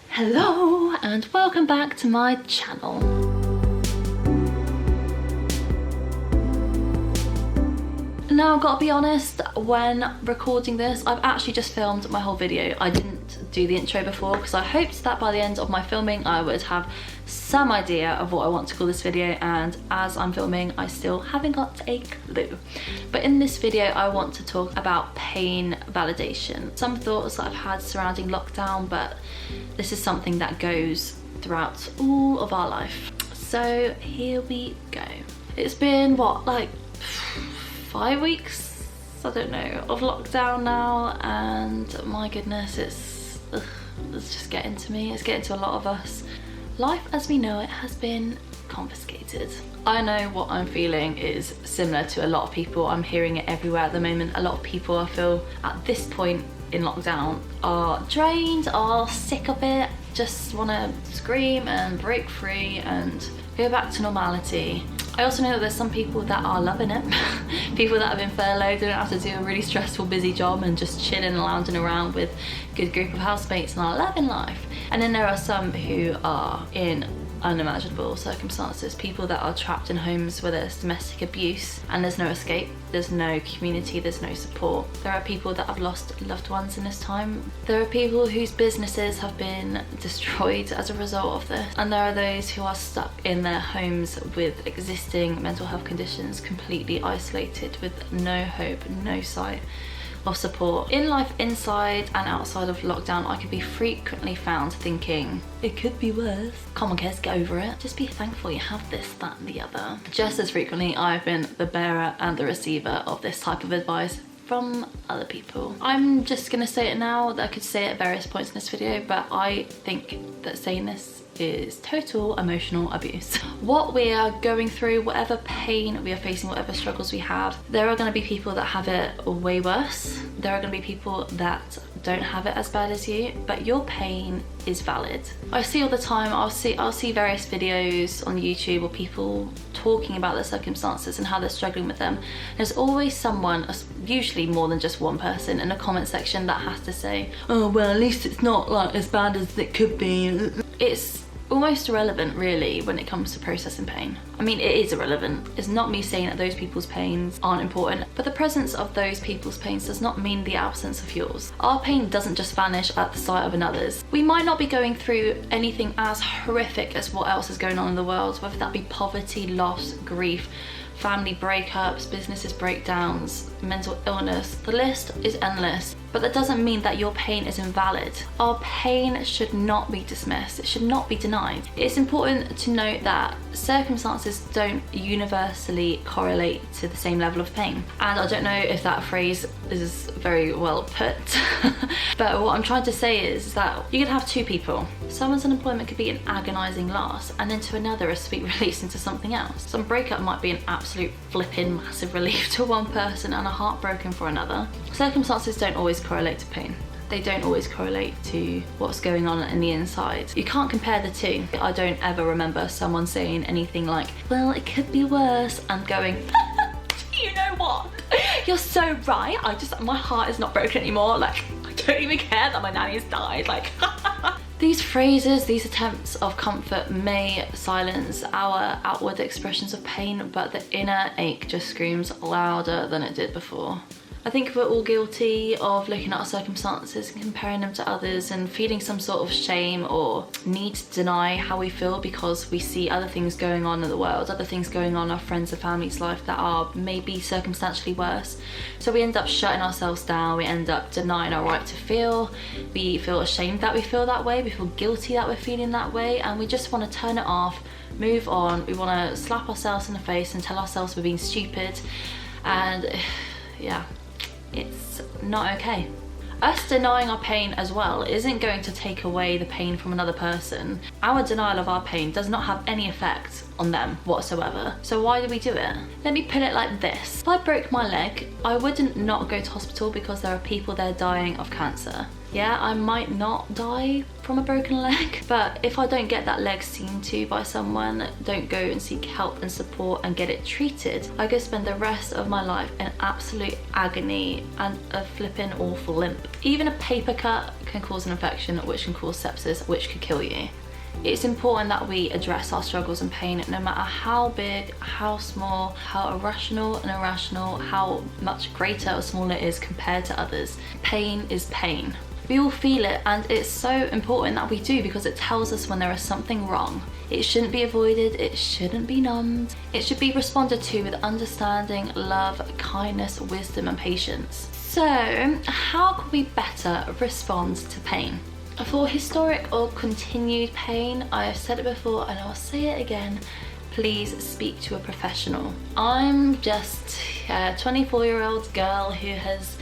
Hello and welcome back to my channel. Now I've got to be honest, when recording this I've actually just filmed my whole video. I didn't do the intro before because I hoped that by the end of my filming I would have some idea of what I want to call this video, and as I'm filming I still haven't got a clue. But in this video I want to talk about pain validation. Some thoughts that I've had surrounding lockdown, but this is something that goes throughout all of our life. So here we go. It's been what, like 5 weeks, I don't know, of lockdown now, and my goodness, it's just getting to me. It's getting to a lot of us. Life as we know it has been confiscated. I know what I'm feeling is similar to a lot of people. I'm hearing it everywhere at the moment. A lot of people, I feel, at this point in lockdown are drained, are sick of it, just want to scream and break free and go back to normality. I also know that there's some people that are loving it. People that have been furloughed, they don't have to do a really stressful, busy job and just chilling and lounging around with a good group of housemates and are loving life. And then there are some who are in unimaginable circumstances, people that are trapped in homes where there's domestic abuse and there's no escape, there's no community, there's no support. There are people that have lost loved ones in this time. There are people whose businesses have been destroyed as a result of this, and there are those who are stuck in their homes with existing mental health conditions, completely isolated with no hope, no sight of support. In life inside and outside of lockdown, I could be frequently found thinking, it could be worse. Come on kids, get over it. Just be thankful you have this, that and the other. Just as frequently I've been the bearer and the receiver of this type of advice from other people. I'm just gonna say it now. I could say it at various points in this video, but I think that saying this is total emotional abuse. What we are going through, whatever pain we are facing, whatever struggles we have, there are going to be people that have it way worse. There are going to be people that don't have it as bad as you, but your pain is valid. I see all the time, I'll see various videos on YouTube or people talking about their circumstances and how they're struggling with them. There's always someone, usually more than just one person, in a comment section that has to say, oh well, at least it's not like as bad as it could be. It's almost irrelevant really when it comes to processing pain. I mean, it is irrelevant. It's not me saying that those people's pains aren't important, but the presence of those people's pains does not mean the absence of yours. Our pain doesn't just vanish at the sight of another's. We might not be going through anything as horrific as what else is going on in the world, whether that be poverty, loss, grief, family breakups, businesses breakdowns, mental illness. The list is endless, but that doesn't mean that your pain is invalid. Our pain should not be dismissed. It should not be denied. It's important to note that circumstances don't universally correlate to the same level of pain. And I don't know if that phrase is very well put, but what I'm trying to say is that you could have two people. Someone's unemployment could be an agonizing loss, and then to another a sweet release into something else. Some breakup might be an absolute flipping massive relief to one person and a heartbroken for another. Circumstances don't always correlate to pain. They don't always correlate to what's going on in the inside. You can't compare the two. I don't ever remember someone saying anything like, well, it could be worse, and going, you know what? You're so right. My heart is not broken anymore. Like, I don't even care that my nanny's died. Like, these phrases, these attempts of comfort may silence our outward expressions of pain, but the inner ache just screams louder than it did before. I think we're all guilty of looking at our circumstances and comparing them to others and feeling some sort of shame or need to deny how we feel because we see other things going on in the world, other things going on in our friends' and family's life that are maybe circumstantially worse. So we end up shutting ourselves down, we end up denying our right to feel, we feel ashamed that we feel that way, we feel guilty that we're feeling that way, and we just want to turn it off, move on. We want to slap ourselves in the face and tell ourselves we're being stupid, and yeah. It's not okay. Us denying our pain as well isn't going to take away the pain from another person. Our denial of our pain does not have any effect on them whatsoever. So why do we do it? Let me put it like this. If I broke my leg, I wouldn't not go to hospital because there are people there dying of cancer. Yeah, I might not die from a broken leg, but if I don't get that leg seen to by someone, don't go and seek help and support and get it treated, I could spend the rest of my life in absolute agony and a flipping awful limp. Even a paper cut can cause an infection, which can cause sepsis, which could kill you. It's important that we address our struggles and pain, no matter how big, how small, how irrational and irrational, how much greater or smaller it is compared to others. Pain is pain. We all feel it, and it's so important that we do, because it tells us when there is something wrong. It shouldn't be avoided, it shouldn't be numbed. It should be responded to with understanding, love, kindness, wisdom and patience. So, how can we better respond to pain? For historic or continued pain, I have said it before and I'll say it again, please speak to a professional. I'm just a 24-year-old girl who has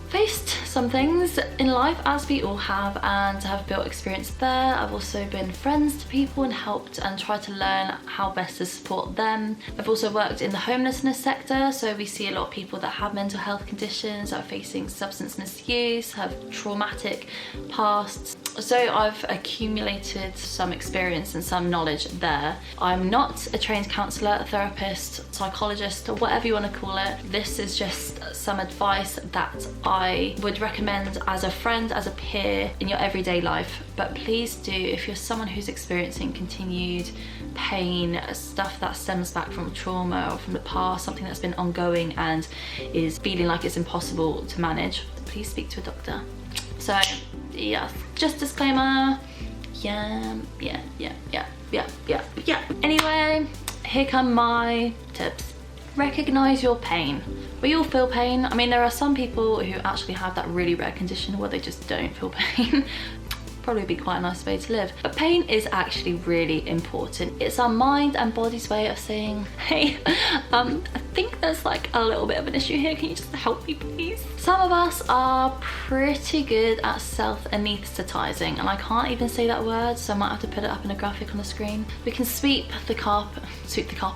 faced some things in life, as we all have, and have built experience there. I've also been friends to people and helped and tried to learn how best to support them. I've also worked in the homelessness sector, so we see a lot of people that have mental health conditions, are facing substance misuse, have traumatic pasts. So I've accumulated some experience and some knowledge there. I'm not a trained counsellor, therapist, psychologist, or whatever you want to call it. This is just some advice that I would recommend as a friend, as a peer in your everyday life. But please do, if you're someone who's experiencing continued pain, stuff that stems back from trauma or from the past, something that's been ongoing and is feeling like it's impossible to manage, please speak to a doctor. So yeah, just disclaimer. Yeah. Anyway, here come my tips. Recognize your pain. We all feel pain. I mean, there are some people who actually have that really rare condition where they just don't feel pain. Probably be quite a nice way to live. But pain is actually really important. It's our mind and body's way of saying, hey, I think there's like a little bit of an issue here. Can you just help me, please? Some of us are pretty good at self-anesthetizing, and I can't even say that word, so I might have to put it up in a graphic on the screen. We can sweep the carpet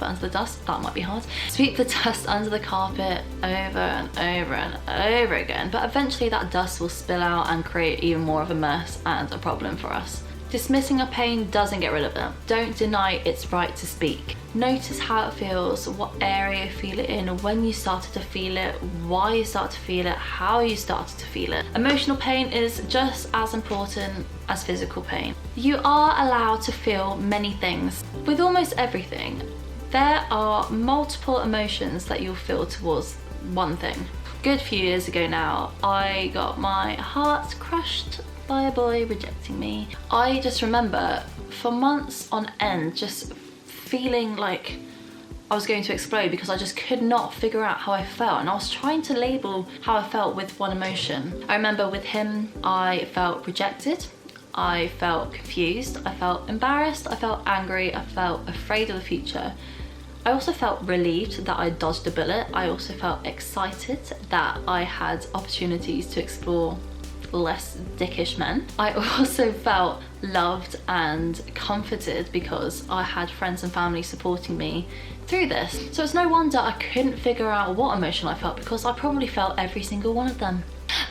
under the dust. That might be hard. Sweep the dust under the carpet over and over and over again, but eventually that dust will spill out and create even more of a mess and a problem for us. Dismissing a pain doesn't get rid of it. Don't deny its right to speak. Notice how it feels, what area you feel it in, when you started to feel it, why you started to feel it, how you started to feel it. Emotional pain is just as important as physical pain. You are allowed to feel many things. With almost everything, there are multiple emotions that you'll feel towards one thing. Good few years ago now, I got my heart crushed by a boy rejecting me. I just remember for months on end just feeling like I was going to explode because I just could not figure out how I felt, and I was trying to label how I felt with one emotion. I remember with him, I felt rejected, I felt confused, I felt embarrassed, I felt angry, I felt afraid of the future. I also felt relieved that I dodged a bullet. I also felt excited that I had opportunities to explore less dickish men. I also felt loved and comforted because I had friends and family supporting me through this. So it's no wonder I couldn't figure out what emotion I felt, because I probably felt every single one of them.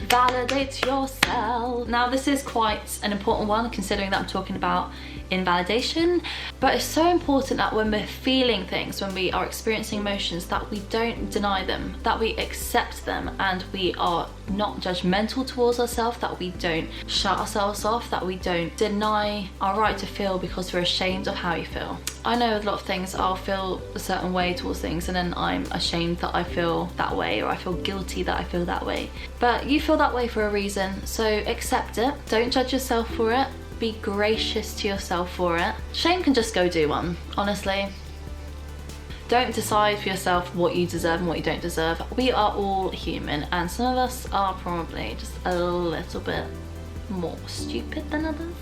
Validate yourself. Now this is quite an important one, considering that I'm talking about invalidation, but it's so important that when we're feeling things, when we are experiencing emotions, that we don't deny them, that we accept them, and we are not judgmental towards ourselves, that we don't shut ourselves off, that we don't deny our right to feel because we're ashamed of how you feel. I know with a lot of things I'll feel a certain way towards things and then I'm ashamed that I feel that way, or I feel guilty that I feel that way. But you feel that way for a reason, so accept it. Don't judge yourself for it. Be gracious to yourself for it. Shame can just go do one, honestly. Don't decide for yourself what you deserve and what you don't deserve. We are all human, and some of us are probably just a little bit more stupid than others.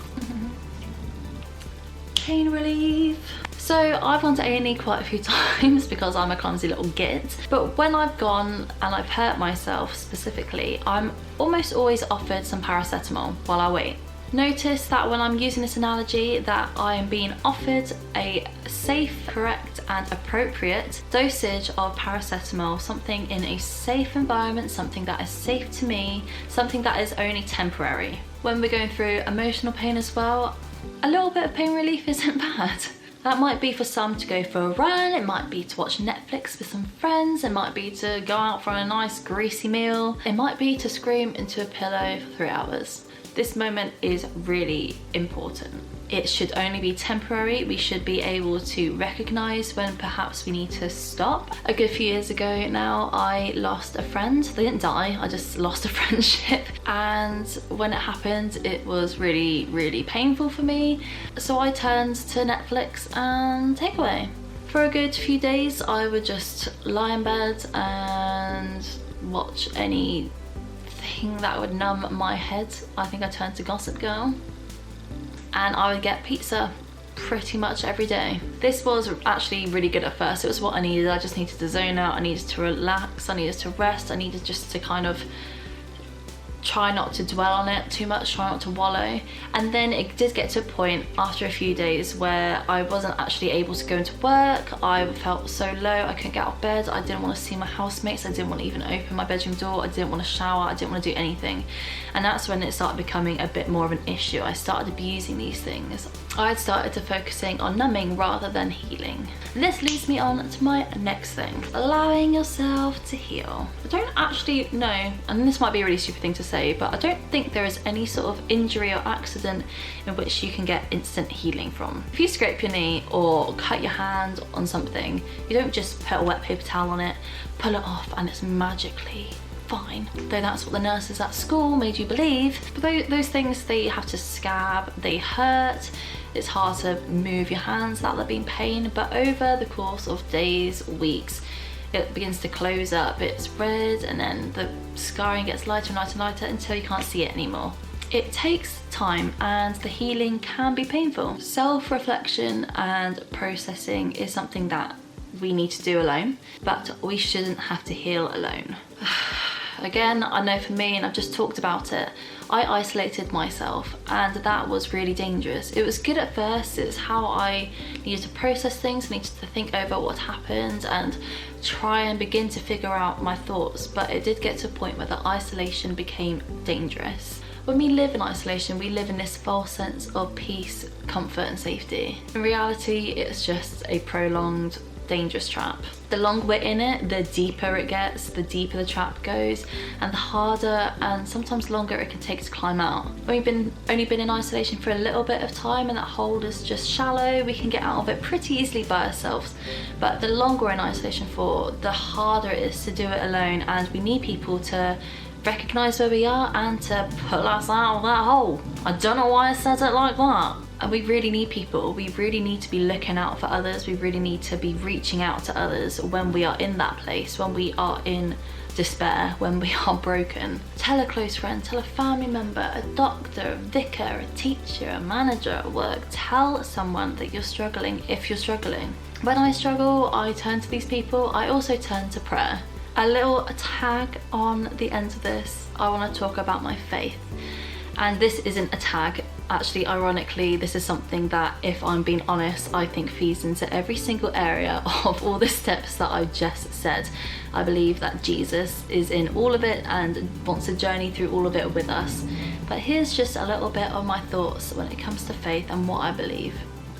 Pain relief. So I've gone to A&E quite a few times because I'm a clumsy little git, but when I've gone and I've hurt myself specifically, I'm almost always offered some paracetamol while I wait. Notice that when I'm using this analogy that I am being offered a safe, correct and appropriate dosage of paracetamol, something in a safe environment, something that is safe to me, something that is only temporary. When we're going through emotional pain as well, a little bit of pain relief isn't bad. That might be for some to go for a run, it might be to watch Netflix with some friends, it might be to go out for a nice greasy meal, it might be to scream into a pillow for 3 hours. This moment is really important. It should only be temporary. We should be able to recognize when perhaps we need to stop. A good few years ago now, I lost a friend. They didn't die, I just lost a friendship. And when it happened, it was really, really painful for me. So I turned to Netflix and takeaway. For a good few days, I would just lie in bed and watch anything that would numb my head. I think I turned to Gossip Girl. And I would get pizza pretty much every day. This was actually really good at first. It was what I needed. I just needed to zone out, I needed to relax, I needed to rest, I needed just to kind of try not to dwell on it too much, try not to wallow. And then it did get to a point after a few days where I wasn't actually able to go into work. I felt so low, I couldn't get out of bed, I didn't want to see my housemates, I didn't want to even open my bedroom door, I didn't want to shower, I didn't want to do anything. And that's when it started becoming a bit more of an issue. I started abusing these things. I had started to focusing on numbing rather than healing. And this leads me on to my next thing, allowing yourself to heal. I don't actually know, and this might be a really stupid thing to say, but I don't think there is any sort of injury or accident in which you can get instant healing from. If you scrape your knee or cut your hand on something, you don't just put a wet paper towel on it, pull it off, and it's magically fine. Though that's what the nurses at school made you believe. But those things, they have to scab, they hurt, it's hard to move your hands without there being pain, but over the course of days, weeks, it begins to close up, it's red, and then the scarring gets lighter and lighter and lighter until you can't see it anymore. It takes time and the healing can be painful. Self-reflection and processing is something that we need to do alone, but we shouldn't have to heal alone. Again, I know for me, and I've just talked about it, I isolated myself and that was really dangerous. It was good at first, it's how I needed to process things, needed to think over what happened and try and begin to figure out my thoughts, but it did get to a point where the isolation became dangerous. When we live in isolation, we live in this false sense of peace, comfort and safety. In reality, it's just a prolonged dangerous trap. The longer we're in it, the deeper it gets, the deeper the trap goes, and the harder and sometimes longer it can take to climb out. When we've only been in isolation for a little bit of time and that hole is just shallow, we can get out of it pretty easily by ourselves. But the longer we're in isolation for, the harder it is to do it alone, and we need people to recognise where we are and to pull us out of that hole. I don't know why I said it like that. And we really need people. We really need to be looking out for others. We really need to be reaching out to others when we are in that place, when we are in despair, when we are broken. Tell a close friend, tell a family member, a doctor, a vicar, a teacher, a manager at work. Tell someone that you're struggling if you're struggling. When I struggle, I turn to these people. I also turn to prayer. A little tag on the end of this, I want to talk about my faith. And this isn't a tag. Actually, ironically, this is something that, if I'm being honest, I think feeds into every single area of all the steps that I just said. I believe that Jesus is in all of it and wants to journey through all of it with us. But here's just a little bit of my thoughts when it comes to faith and what I believe.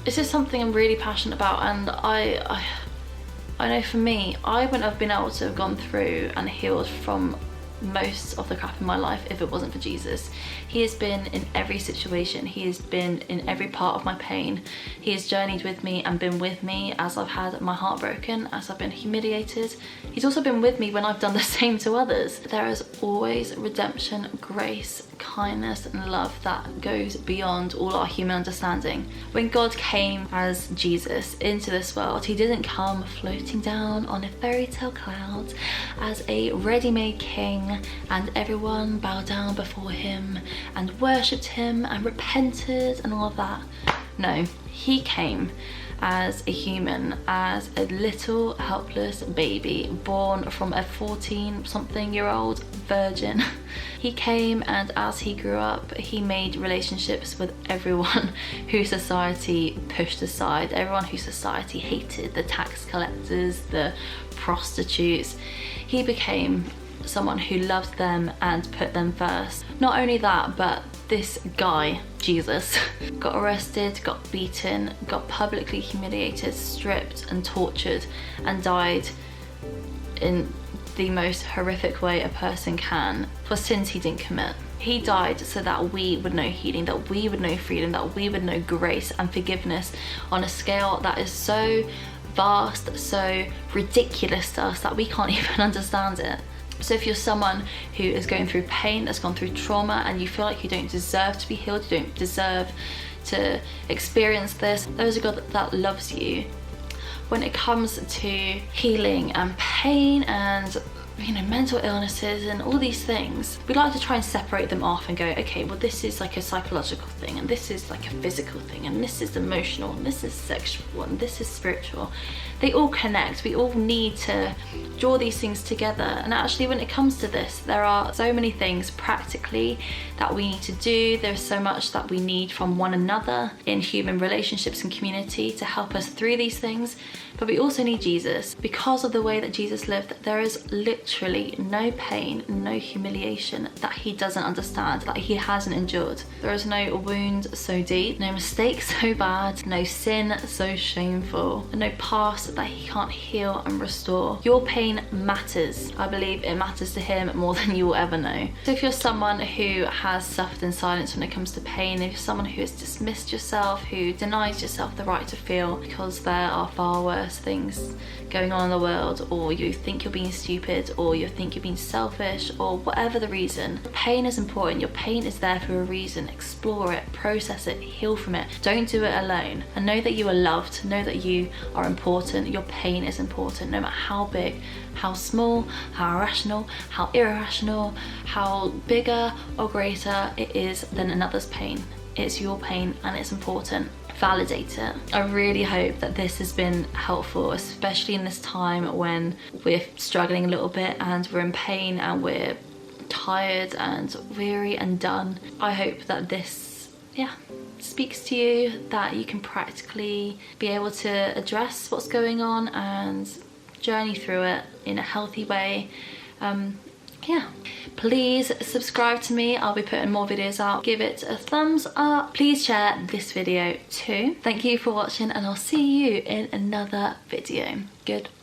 This is something I'm really passionate about, and I know for me, I wouldn't have been able to have gone through and healed from most of the crap in my life if it wasn't for Jesus. He has been in every situation. He has been in every part of my pain. He has journeyed with me and been with me as I've had my heart broken, as I've been humiliated. He's also been with me when I've done the same to others. There is always redemption, grace, kindness and love that goes beyond all our human understanding. When God came as Jesus into this world, he didn't come floating down on a fairy tale cloud as a ready-made king and everyone bowed down before him and worshipped him and repented and all of that. No, he came as a human, as a little helpless baby born from a 14-something-year-old virgin. He came, and as he grew up, he made relationships with everyone who society pushed aside, everyone who society hated, the tax collectors, the prostitutes. He became someone who loved them and put them first. Not only that, but this guy, Jesus, got arrested, got beaten, got publicly humiliated, stripped and tortured, and died in the most horrific way a person can for sins he didn't commit. He died so that we would know healing, that we would know freedom, that we would know grace and forgiveness on a scale that is so vast, so ridiculous to us that we can't even understand it. So if you're someone who is going through pain, that's gone through trauma, and you feel like you don't deserve to be healed, you don't deserve to experience this, there is a God that loves you. When it comes to healing and pain and mental illnesses and all these things, we like to try and separate them off and go, okay, well, this is like a psychological thing, and this is like a physical thing, and this is emotional, and this is sexual, and this is spiritual. They all connect. We all need to draw these things together. And actually, when it comes to this, there are so many things practically that we need to do. There's so much that we need from one another in human relationships and community to help us through these things. But we also need Jesus. Because of the way that Jesus lived, there is literally no pain, no humiliation that he doesn't understand, that he hasn't endured. There is no wound so deep, no mistake so bad, no sin so shameful, and no past that he can't heal and restore. Your pain matters. I believe it matters to him more than you will ever know. So if you're someone who has suffered in silence when it comes to pain, if you're someone who has dismissed yourself, who denies yourself the right to feel because there are far worse things going on in the world, or you think you're being stupid, or you think you're being selfish, or whatever the reason, pain is important. Your pain is there for a reason. Explore it, process it, heal from it. Don't do it alone. And know that you are loved. Know that you are important. Your pain is important, no matter how big, how small, how irrational, how irrational, how bigger or greater it is than another's pain. It's your pain and it's important. Validate it. I really hope that this has been helpful, especially in this time when we're struggling a little bit and we're in pain and we're tired and weary and done. I hope that this, speaks to you, that you can practically be able to address what's going on and journey through it in a healthy way. Please subscribe to me. I'll be putting more videos out. Give it a thumbs up. Please share this video too. Thank you for watching, and I'll see you in another video. Goodbye.